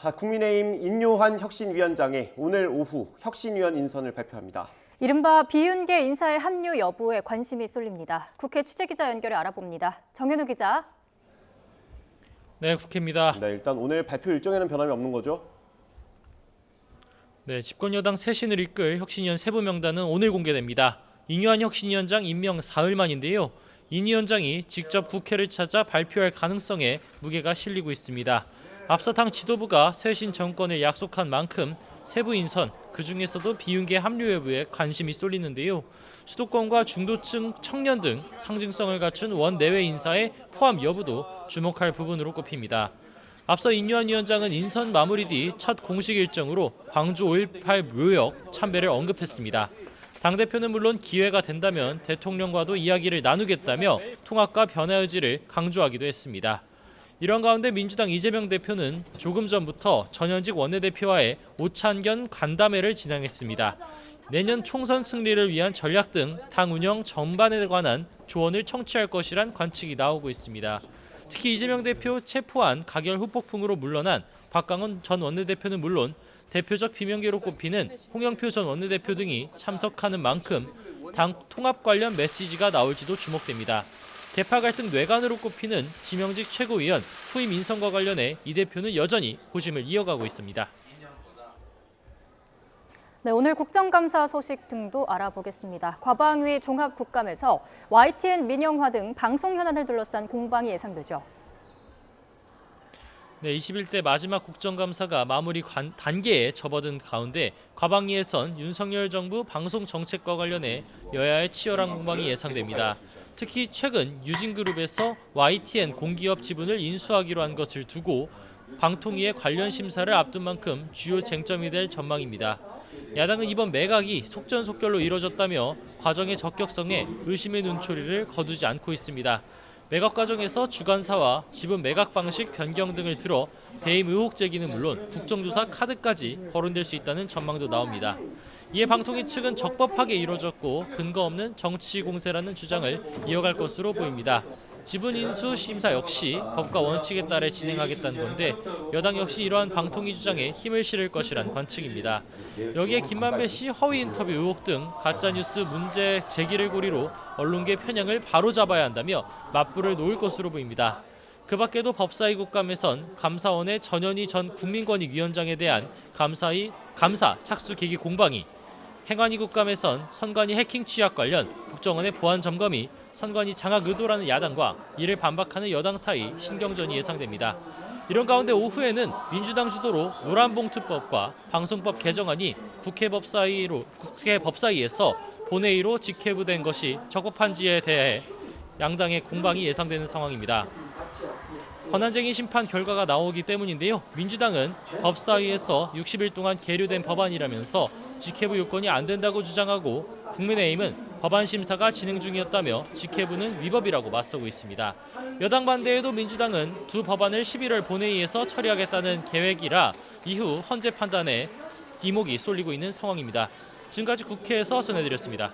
국민의힘 인요한 혁신위원장이 오늘 오후 혁신위원 인선을 발표합니다. 이른바 비윤계 인사의 합류 여부에 관심이 쏠립니다. 국회 취재기자 연결해 알아봅니다. 정현우 기자. 네, 국회입니다. 네, 일단 오늘 발표 일정에는 변함이 없는 거죠? 네, 집권여당 쇄신을 이끌 혁신위원 세부 명단은 오늘 공개됩니다. 인요한 혁신위원장 임명 사흘 만인데요. 인 위원장이 직접 국회를 찾아 발표할 가능성에 무게가 실리고 있습니다. 앞서 당 지도부가 쇄신 정권을 약속한 만큼 세부 인선, 그중에서도 비윤계 합류 여부에 관심이 쏠리는데요. 수도권과 중도층 청년 등 상징성을 갖춘 원내외 인사의 포함 여부도 주목할 부분으로 꼽힙니다. 앞서 인요한 위원장은 인선 마무리 뒤 첫 공식 일정으로 광주 5.18 묘역 참배를 언급했습니다. 당대표는 물론 기회가 된다면 대통령과도 이야기를 나누겠다며 통합과 변화 의지를 강조하기도 했습니다. 이런 가운데 민주당 이재명 대표는 조금 전부터 전현직 원내대표와의 오찬견 간담회를 진행했습니다. 내년 총선 승리를 위한 전략 등 당 운영 전반에 관한 조언을 청취할 것이란 관측이 나오고 있습니다. 특히 이재명 대표 체포안 가결 후폭풍으로 물러난 박광원 전 원내대표는 물론 대표적 비명계로 꼽히는 홍영표 전 원내대표 등이 참석하는 만큼 당 통합 관련 메시지가 나올지도 주목됩니다. 계파 갈등 뇌관으로 꼽히는 지명직 최고위원 후임 인선과 관련해 이 대표는 여전히 고심을 이어가고 있습니다. 네, 오늘 국정감사 소식 등도 알아보겠습니다. 과방위 종합국감에서 YTN 민영화 등 방송 현안을 둘러싼 공방이 예상되죠. 네, 21대 마지막 국정감사가 마무리 단계에 접어든 가운데 과방위에선 윤석열 정부 방송 정책과 관련해 여야의 치열한 공방이 예상됩니다. 특히 최근 유진그룹에서 YTN 공기업 지분을 인수하기로 한 것을 두고 방통위의 관련 심사를 앞둔 만큼 주요 쟁점이 될 전망입니다. 야당은 이번 매각이 속전속결로 이뤄졌다며 과정의 적격성에 의심의 눈초리를 거두지 않고 있습니다. 매각 과정에서 주관사와 지분 매각 방식 변경 등을 들어 배임 의혹 제기는 물론 국정조사 카드까지 거론될 수 있다는 전망도 나옵니다. 이에 방통위 측은 적법하게 이뤄졌고 근거 없는 정치 공세라는 주장을 이어갈 것으로 보입니다. 지분 인수 심사 역시 법과 원칙에 따라 진행하겠다는 건데 여당 역시 이러한 방통위 주장에 힘을 실을 것이란 관측입니다. 여기에 김만배 씨 허위 인터뷰 의혹 등 가짜뉴스 문제 제기를 고리로 언론계 편향을 바로잡아야 한다며 맞불을 놓을 것으로 보입니다. 그 밖에도 법사위 국감에선 감사원의 전현희 전 국민권익위원장에 대한 감사 착수 계기 공방이, 행안위 국감에선 선관위 해킹 취약 관련 국정원의 보안 점검이 선관위 장악 의도라는 야당과 이를 반박하는 여당 사이 신경전이 예상됩니다. 이런 가운데 오후에는 민주당 주도로 노란봉투법과 방송법 개정안이 국회 법사위에서 본회의로 직회부된 것이 적법한지에 대해 양당의 공방이 예상되는 상황입니다. 권한쟁의 심판 결과가 나오기 때문인데요. 민주당은 법사위에서 60일 동안 계류된 법안이라면서 직회부 요건이 안 된다고 주장하고 국민의힘은 법안 심사가 진행 중이었다며 직회부는 위법이라고 맞서고 있습니다. 여당 반대에도 민주당은 두 법안을 11월 본회의에서 처리하겠다는 계획이라 이후 헌재 판단에 이목이 쏠리고 있는 상황입니다. 지금까지 국회에서 전해드렸습니다.